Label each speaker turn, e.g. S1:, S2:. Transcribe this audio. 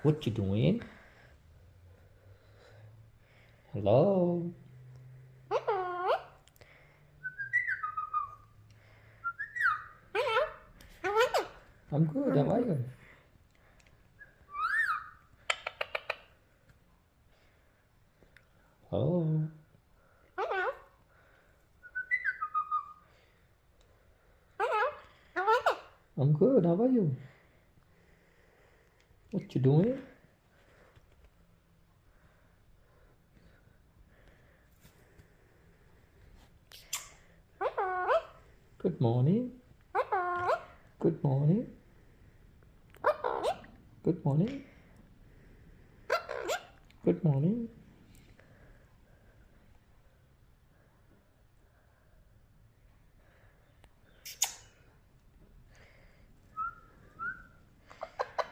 S1: What you doing? Hello? I'm good, how are you? Hello? I'm good, how are you? What you doing? Good morning. Good morning. Good morning. Good morning.